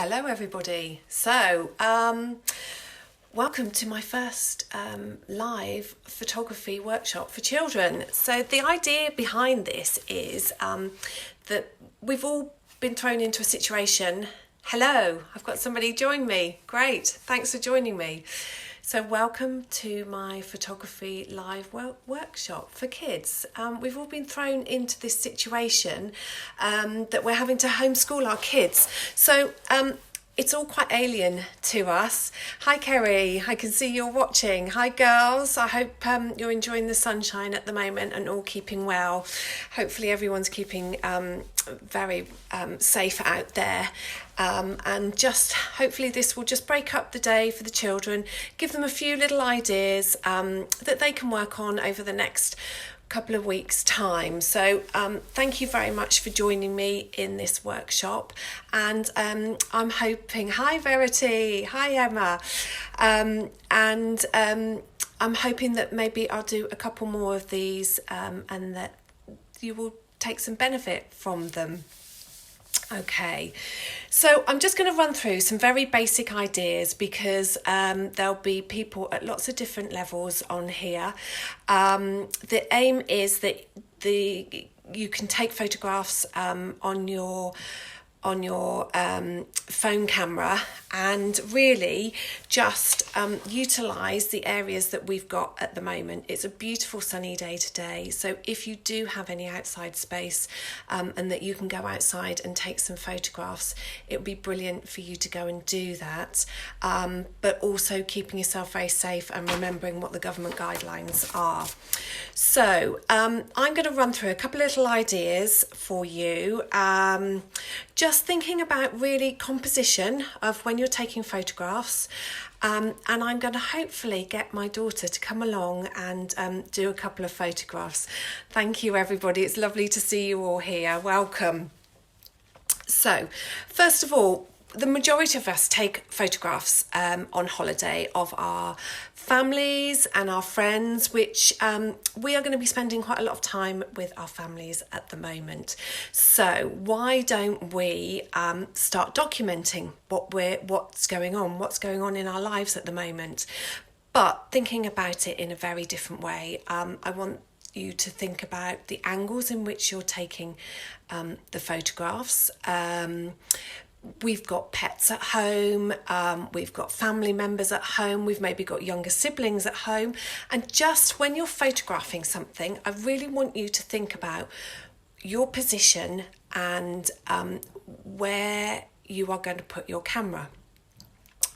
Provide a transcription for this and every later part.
Hello everybody. Welcome to my first live photography workshop for children. So the idea behind this is that we've all been thrown into a situation. Hello, I've got somebody join me. Great, thanks for joining me. So welcome to my photography live workshop for kids. We've all been thrown into this situation that we're having to homeschool our kids. So it's all quite alien to us. Hi Kerry, I can see you're watching. Hi girls, I hope you're enjoying the sunshine at the moment and all keeping well. Hopefully everyone's keeping very safe out there. And just hopefully this will just break up the day for the children, give them a few little ideas that they can work on over the next couple of weeks time. So thank you very much for joining me in this workshop, and I'm hoping, hi Verity, hi Emma, and I'm hoping that maybe I'll do a couple more of these and that you will take some benefit from them. Okay, so I'm just going to run through some very basic ideas because there'll be people at lots of different levels on here. The aim is that you can take photographs on your phone camera and really just utilise the areas that we've got at the moment. It's a beautiful sunny day today, so if you do have any outside space and that you can go outside and take some photographs, it would be brilliant for you to go and do that, but also keeping yourself very safe and remembering what the government guidelines are. So I'm going to run through a couple of little ideas for you, just thinking about really composition of when you're taking photographs, and I'm going to hopefully get my daughter to come along and do a couple of photographs. Thank you everybody, it's lovely to see you all here, welcome. So first of all, the majority of us take photographs on holiday of our families and our friends, which we are going to be spending quite a lot of time with our families at the moment. So why don't we start documenting what's going on in our lives at the moment, but thinking about it in a very different way. I want you to think about the angles in which you're taking the photographs. We've got pets at home, we've got family members at home, we've maybe got younger siblings at home, and just when you're photographing something, I really want you to think about your position and where you are going to put your camera.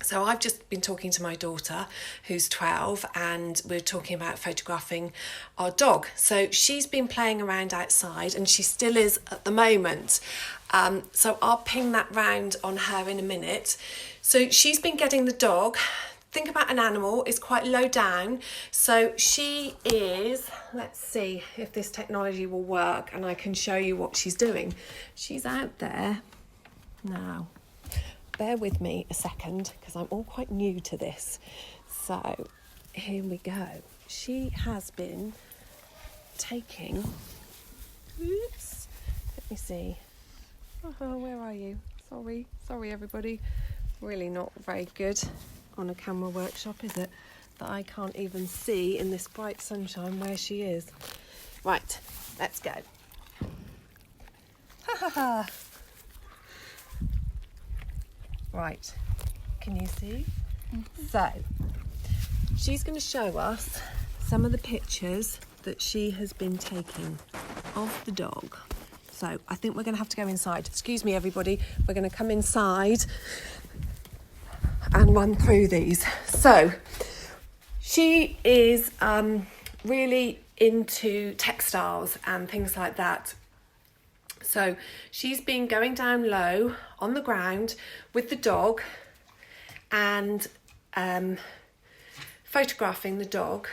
So I've just been talking to my daughter who's 12, and we're talking about photographing our dog. So she's been playing around outside, and she still is at the moment. So I'll ping that round on her in a minute. So she's been getting the dog. Think about an animal, it's quite low down. So she is, let's see if this technology will work and I can show you what she's doing. She's out there now. Bear with me a second because I'm all quite new to this. So here we go. She has been taking, oops, let me see. Oh, where are you? Sorry everybody. Really not very good on a camera workshop, is it? That I can't even see in this bright sunshine where she is. Right, let's go. Ha ha ha. Right, can you see? Mm-hmm. So, she's going to show us some of the pictures that she has been taking of the dog. So, I think we're going to have to go inside. Excuse me, everybody. We're going to come inside and run through these. So, she is really into textiles and things like that. So she's been going down low on the ground with the dog and photographing the dog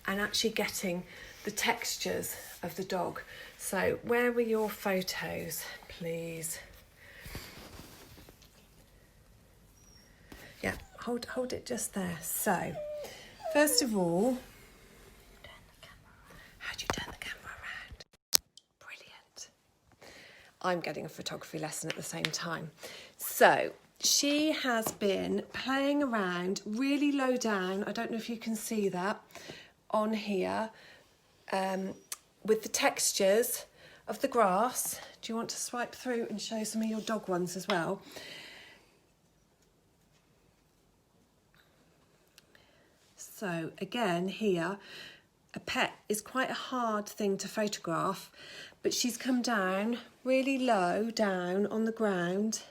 and actually getting the textures of the dog. So where were your photos, please? Yeah, hold it just there. So first of all, how do you turn the camera around? Brilliant. I'm getting a photography lesson at the same time. So she has been playing around really low down, I don't know if you can see that on here, with the textures of the grass. Do you want to swipe through and show some of your dog ones as well? So again here, a pet is quite a hard thing to photograph, but she's come down really low down on the ground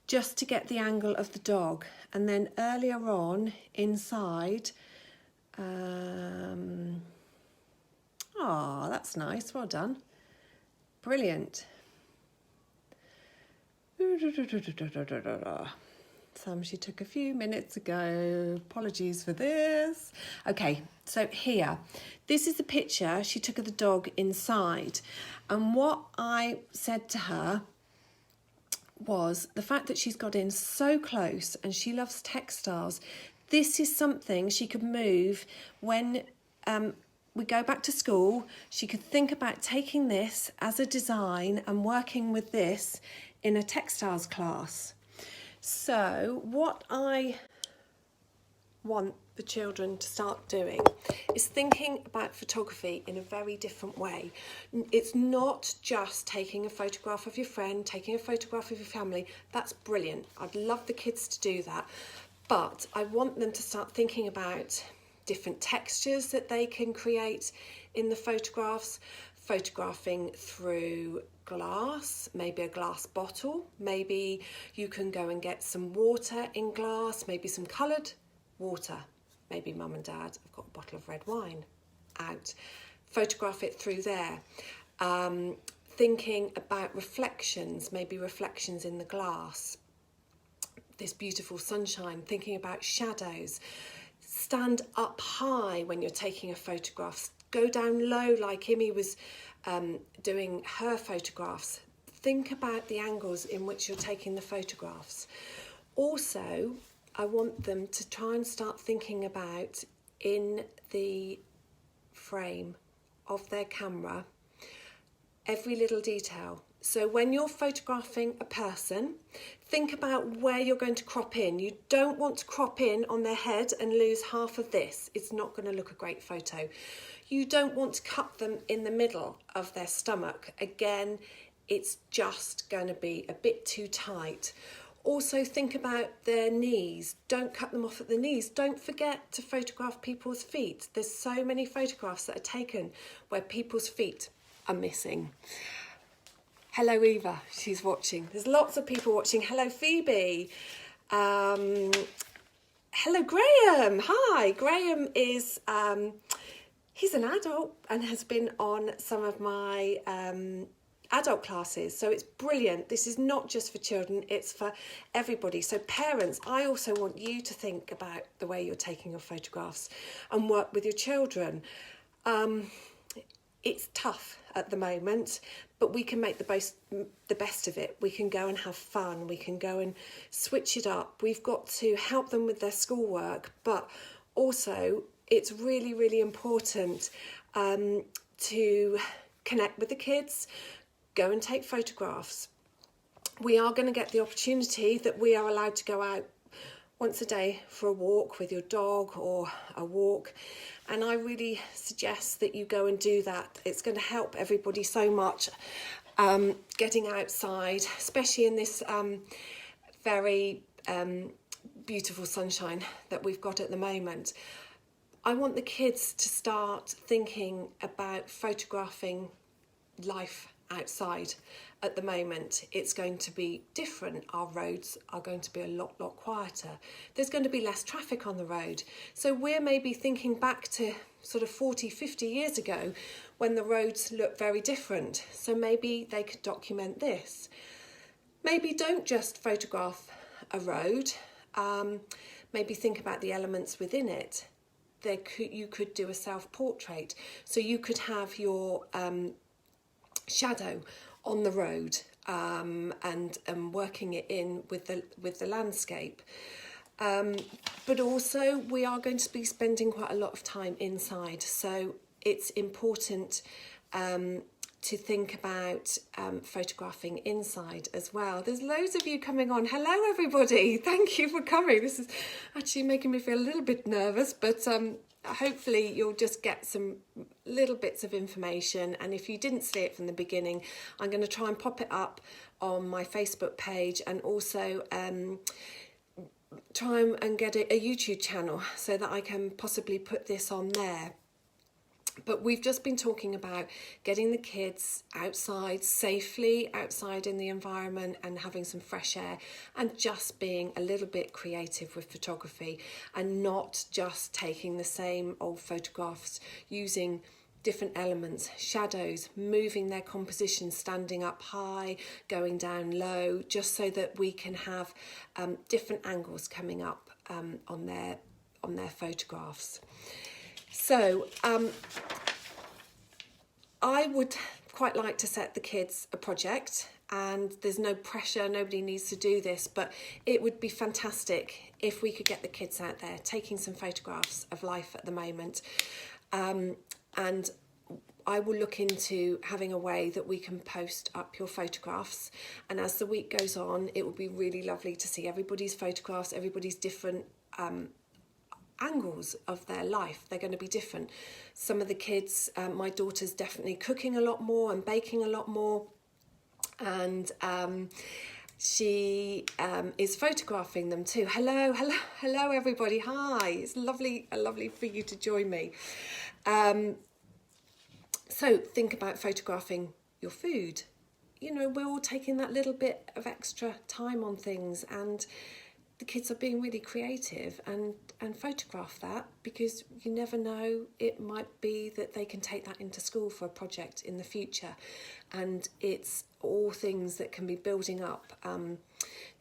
just to get the angle of the dog. And then earlier on inside, oh, that's nice, well done. Brilliant. Some she took a few minutes ago. Apologies for this. Okay, so here, this is the picture she took of the dog inside. And what I said to her was the fact that she's got in so close and she loves textiles. This is something she could move when we go back to school. She could think about taking this as a design and working with this in a textiles class. So what I want the children to start doing is thinking about photography in a very different way. It's not just taking a photograph of your friend, taking a photograph of your family. That's brilliant. I'd love the kids to do that. But I want them to start thinking about different textures that they can create in the photographs, photographing through glass, maybe a glass bottle. Maybe you can go and get some water in glass, maybe some coloured water. Maybe mum and dad have got a bottle of red wine out. Photograph it through there. Thinking about reflections, maybe reflections in the glass. This beautiful sunshine, thinking about shadows. Stand up high when you're taking a photograph. Go down low like Imi was doing her photographs. Think about the angles in which you're taking the photographs. Also, I want them to try and start thinking about, in the frame of their camera, every little detail. So when you're photographing a person, think about where you're going to crop in. You don't want to crop in on their head and lose half of this. It's not going to look a great photo. You don't want to cut them in the middle of their stomach. Again, it's just going to be a bit too tight. Also think about their knees. Don't cut them off at the knees. Don't forget to photograph people's feet. There's so many photographs that are taken where people's feet are missing. Hello Eva, she's watching. There's lots of people watching. Hello Phoebe. Hello Graham. Hi, Graham is, he's an adult and has been on some of my adult classes, so it's brilliant. This is not just for children, it's for everybody. So parents, I also want you to think about the way you're taking your photographs and work with your children. It's tough at the moment, but we can make the best of it. We can go and have fun. We can go and switch it up. We've got to help them with their schoolwork, but also it's really, really important to connect with the kids, go and take photographs. We are going to get the opportunity that we are allowed to go out once a day for a walk with your dog or a walk, and I really suggest that you go and do that. It's going to help everybody so much, getting outside, especially in this very beautiful sunshine that we've got at the moment. I want the kids to start thinking about photographing life outside. At the moment, it's going to be different. Our roads are going to be a lot quieter. There's going to be less traffic on the road. So we're maybe thinking back to sort of 40, 50 years ago when the roads look very different. So maybe they could document this. Maybe don't just photograph a road. Maybe think about the elements within it. You could do a self-portrait. So you could have your shadow on the road and working it in with the landscape. But also we are going to be spending quite a lot of time inside, so it's important to think about photographing inside as well. There's loads of you coming on. Hello everybody, thank you for coming. This is actually making me feel a little bit nervous, but hopefully you'll just get some little bits of information. And if you didn't see it from the beginning, I'm going to try and pop it up on my Facebook page, and also try and get a YouTube channel so that I can possibly put this on there. But we've just been talking about getting the kids outside safely, outside in the environment, and having some fresh air, and just being a little bit creative with photography, and not just taking the same old photographs, using different elements, shadows, moving their composition, standing up high, going down low, just so that we can have different angles coming up on their photographs. So I would quite like to set the kids a project, and there's no pressure, nobody needs to do this, but it would be fantastic if we could get the kids out there taking some photographs of life at the moment. And I will look into having a way that we can post up your photographs, and as the week goes on, it would be really lovely to see everybody's photographs, everybody's different angles of their life. They're going to be different. Some of the kids, my daughter's definitely cooking a lot more and baking a lot more, and she is photographing them too. Hello everybody, hi, it's lovely for you to join me. So think about photographing your food. You know, we're all taking that little bit of extra time on things, and the kids are being really creative and photograph that, because you never know, it might be that they can take that into school for a project in the future, and it's all things that can be building up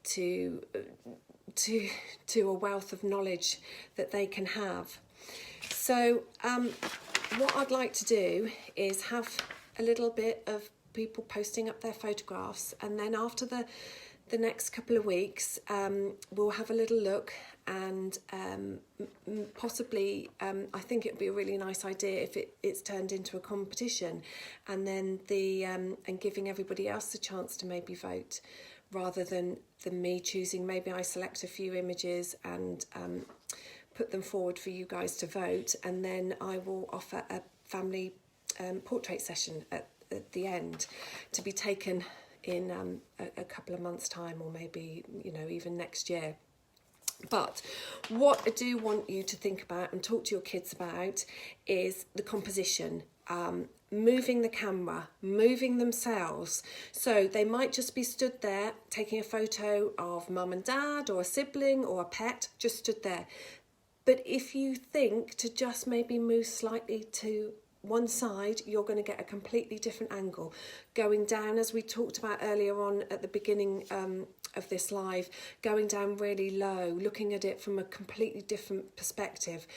to a wealth of knowledge that they can have. So what I'd like to do is have a little bit of people posting up their photographs, and then after the next couple of weeks, we'll have a little look, and possibly I think it would be a really nice idea if it's turned into a competition, and then and giving everybody else a chance to maybe vote, rather than me choosing. Maybe I select a few images and put them forward for you guys to vote, and then I will offer a family portrait session at the end, to be taken in a couple of months' time, or maybe, you know, even next year. But what I do want you to think about and talk to your kids about is the composition, moving the camera, moving themselves. So they might just be stood there taking a photo of mum and dad, or a sibling, or a pet, just stood there. But if you think to just maybe move slightly to one side, you're going to get a completely different angle. Going down, as we talked about earlier on at the beginning of this live, going down really low, looking at it from a completely different perspective.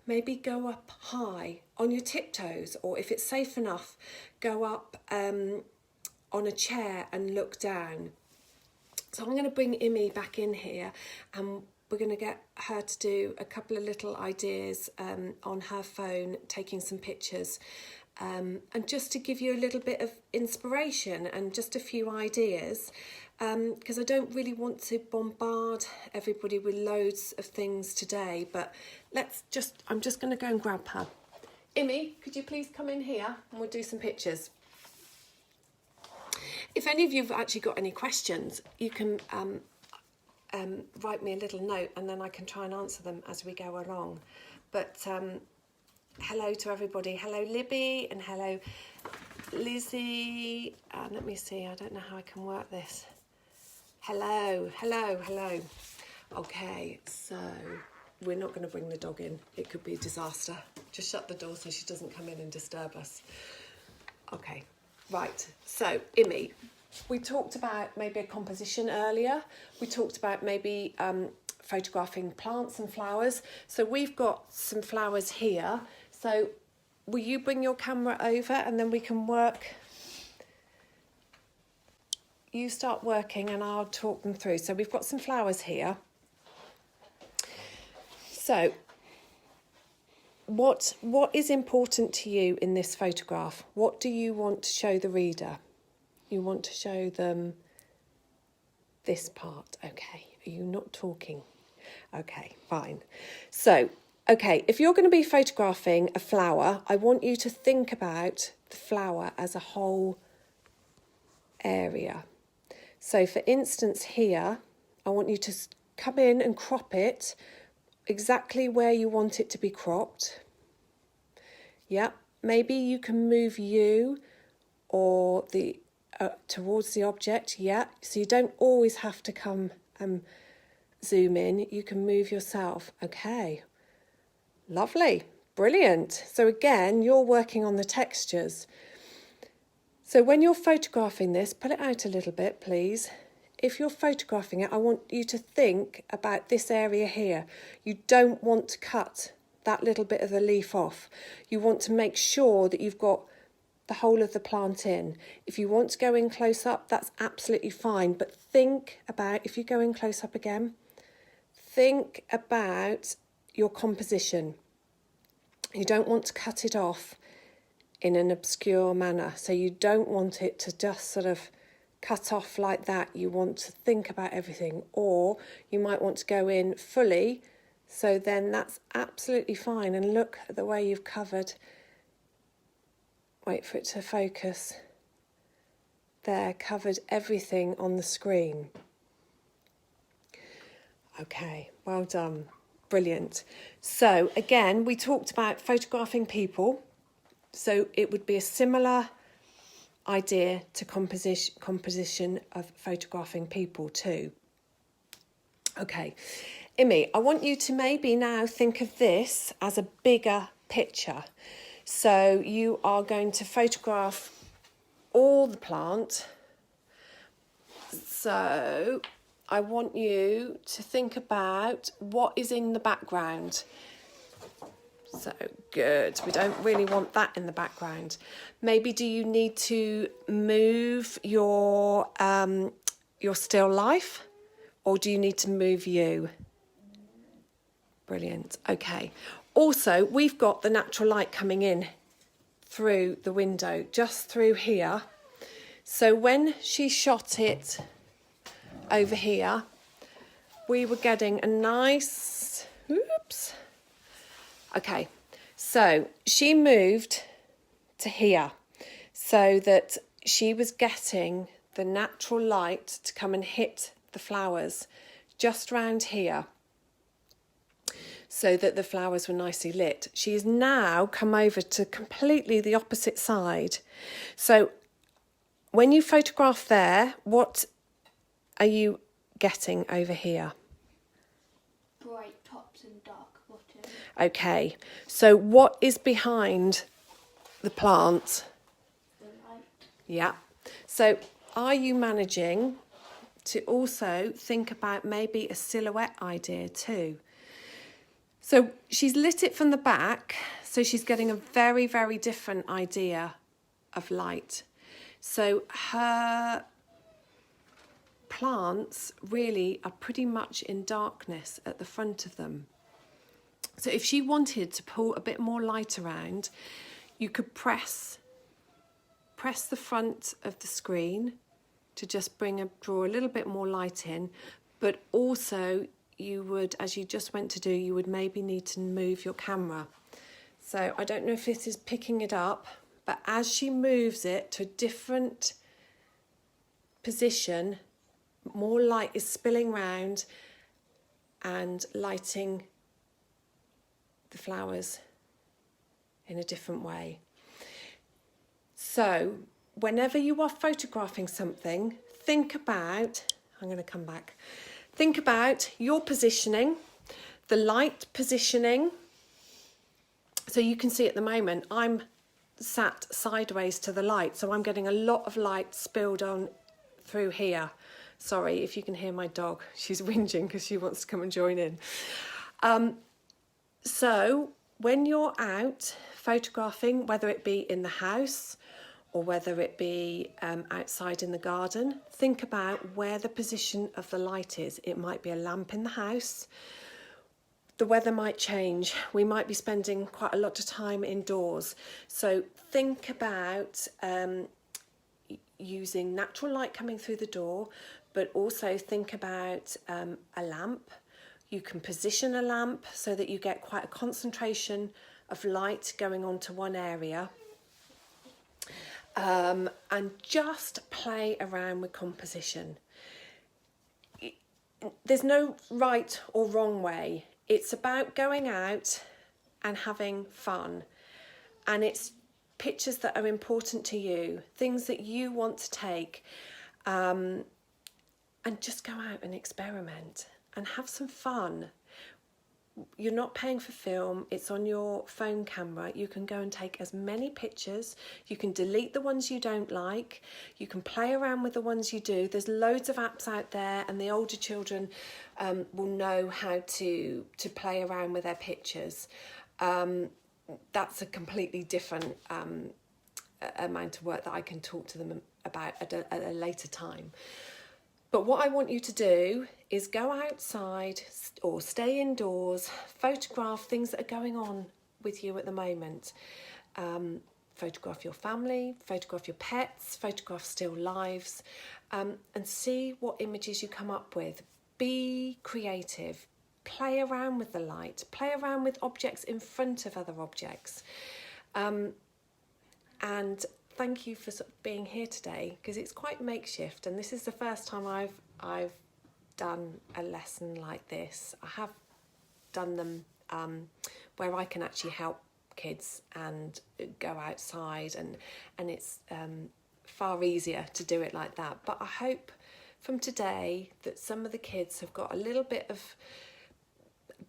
Maybe go up high on your tiptoes, or if it's safe enough, go up on a chair and look down. So I'm going to bring Imi back in here, and we're going to get her to do a couple of little ideas on her phone, taking some pictures, and just to give you a little bit of inspiration and just a few ideas, because I don't really want to bombard everybody with loads of things today. But I'm just going to go and grab her. Imi, could you please come in here and we'll do some pictures. If any of you have actually got any questions, you can write me a little note, and then I can try and answer them as we go along. But hello to everybody. Hello Libby, and hello Lizzie. Let me see, I don't know how I can work this. Hello. Okay, so we're not going to bring the dog in. It could be a disaster. Just shut the door so she doesn't come in and disturb us. Okay, right. So Imi, we talked about maybe a composition earlier. We talked about maybe photographing plants and flowers. So we've got some flowers here. So will you bring your camera over, and then we can work? You start working and I'll talk them through. So we've got some flowers here. So what is important to you in this photograph? What do you want to show the reader? You want to show them this part. Okay, are you not talking? Okay, fine. So, okay, if you're going to be photographing a flower, I want you to think about the flower as a whole area. So, for instance, here, I want you to come in and crop it exactly where you want it to be cropped. Yeah, maybe you can move you or the towards the object. Yeah, so you don't always have to come zoom in. You can move yourself. Okay, lovely, brilliant. So again, you're working on the textures. So when you're photographing this, pull it out a little bit, please. If you're photographing it, I want you to think about this area here. You don't want to cut that little bit of the leaf off. You want to make sure that you've got the whole of the plant in. If you want to go in close up, that's absolutely fine. But think about, if you go in close up again, think about your composition. You don't want to cut it off in an obscure manner. So you don't want it to just sort of cut off like that. You want to think about everything, or you might want to go in fully, so then that's absolutely fine. And look at the way you've covered, wait for it to focus, there, covered everything on the screen. Okay, well done, brilliant. So again, we talked about photographing people, so it would be a similar idea to composition of photographing people too. Okay, Imi, I want you to maybe now think of this as a bigger picture. So you are going to photograph all the plant. So I want you to think about what is in the background. So good, we don't really want that in the background. Maybe do you need to move your still life, or do you need to move you? Brilliant, okay. Also, we've got the natural light coming in through the window, just through here. So when she shot it over here, we were getting a nice, oops. Okay, so she moved to here so that she was getting the natural light to come and hit the flowers just round here so that the flowers were nicely lit. She has now come over to completely the opposite side. So when you photograph there, what are you getting over here? Bright tops and dark bottoms. Okay, so what is behind the plant? The light. Yeah. So are you managing to also think about maybe a silhouette idea too? So she's lit it from the back, so she's getting a very, very different idea of light. So her plants really are pretty much in darkness at the front of them. So if she wanted to pull a bit more light around, you could press the front of the screen to just draw a little bit more light in, but also you would, as you just went to do, you would maybe need to move your camera. So I don't know if this is picking it up, but as she moves it to a different position, more light is spilling round and lighting the flowers in a different way. So whenever you are photographing something, think about your positioning, the light positioning. So you can see at the moment I'm sat sideways to the light, so I'm getting a lot of light spilled on through here. Sorry if you can hear my dog, she's whinging because she wants to come and join in. So when you're out photographing, whether it be in the house or whether it be outside in the garden, think about where the position of the light is. It might be a lamp in the house. the weather might change. We might be spending quite a lot of time indoors. So think about using natural light coming through the door, but also think about a lamp. You can position a lamp so that you get quite a concentration of light going onto one area. And just play around with composition. There's no right or wrong way. It's about going out and having fun. And it's pictures that are important to you, things that you want to take, and just go out and experiment and have some fun. You're not paying for film, it's on your phone camera. You can go and take as many pictures. You can delete the ones you don't like. You can play around with the ones you do. There's loads of apps out there, and the older children will know how to play around with their pictures. That's a completely different amount of work that I can talk to them about at a later time. But what I want you to do is go outside or stay indoors, photograph things that are going on with you at the moment. Photograph your family, photograph your pets, photograph still lives, and see what images you come up with. Be creative. Play around with the light. Play around with objects in front of other objects. And thank you for sort of being here today, because it's quite makeshift, and this is the first time I've done a lesson like this. I have done them where I can actually help kids and go outside, and it's far easier to do it like that. But I hope from today that some of the kids have got a little bit of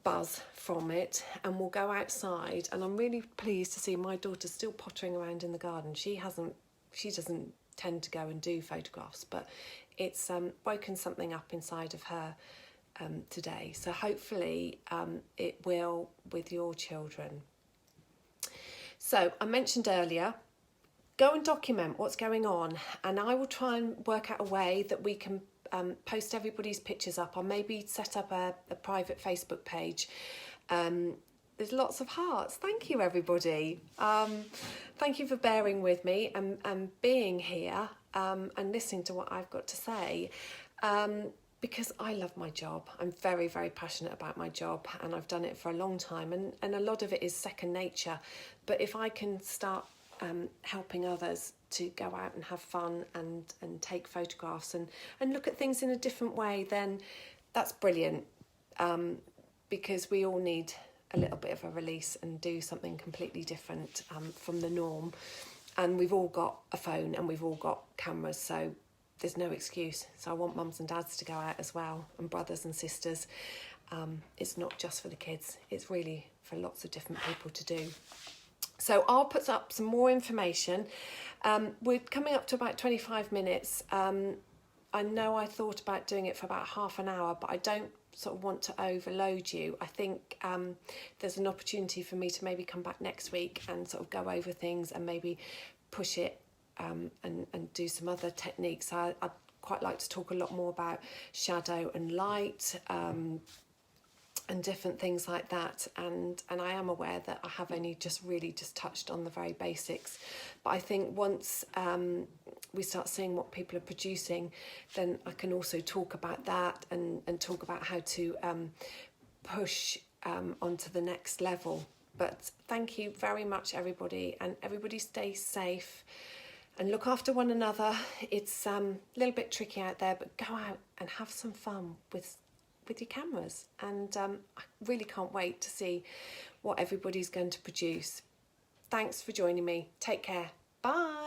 buzz from it and will go outside. And I'm really pleased to see my daughter still pottering around in the garden. She doesn't tend to go and do photographs, but it's woken something up inside of her today. So hopefully it will with your children. So I mentioned earlier, go and document what's going on, and I will try and work out a way that we can post everybody's pictures up. I'll maybe set up a private Facebook page. There's lots of hearts. Thank you, everybody. Thank you for bearing with me and being here and listening to what I've got to say, because I love my job. I'm very, very passionate about my job, and I've done it for a long time, and a lot of it is second nature. But if I can start helping others to go out and have fun and take photographs and look at things in a different way, then that's brilliant, because we all need a little bit of a release and do something completely different from the norm. And we've all got a phone and we've all got cameras, so there's no excuse. So I want mums and dads to go out as well, and brothers and sisters. It's not just for the kids, it's really for lots of different people to do. So I'll put up some more information. We're coming up to about 25 minutes. I know I thought about doing it for about half an hour, but I don't sort of want to overload you. I think there's an opportunity for me to maybe come back next week and sort of go over things and maybe push it and do some other techniques. I'd quite like to talk a lot more about shadow and light, and different things like that, and I am aware that I have only just touched on the very basics, but I think once we start seeing what people are producing, then I can also talk about that and talk about how to push onto the next level. But thank you very much, everybody, and everybody stay safe and look after one another. It's a little bit tricky out there, but go out and have some fun with your cameras, and I really can't wait to see what everybody's going to produce. Thanks for joining me. Take care. Bye.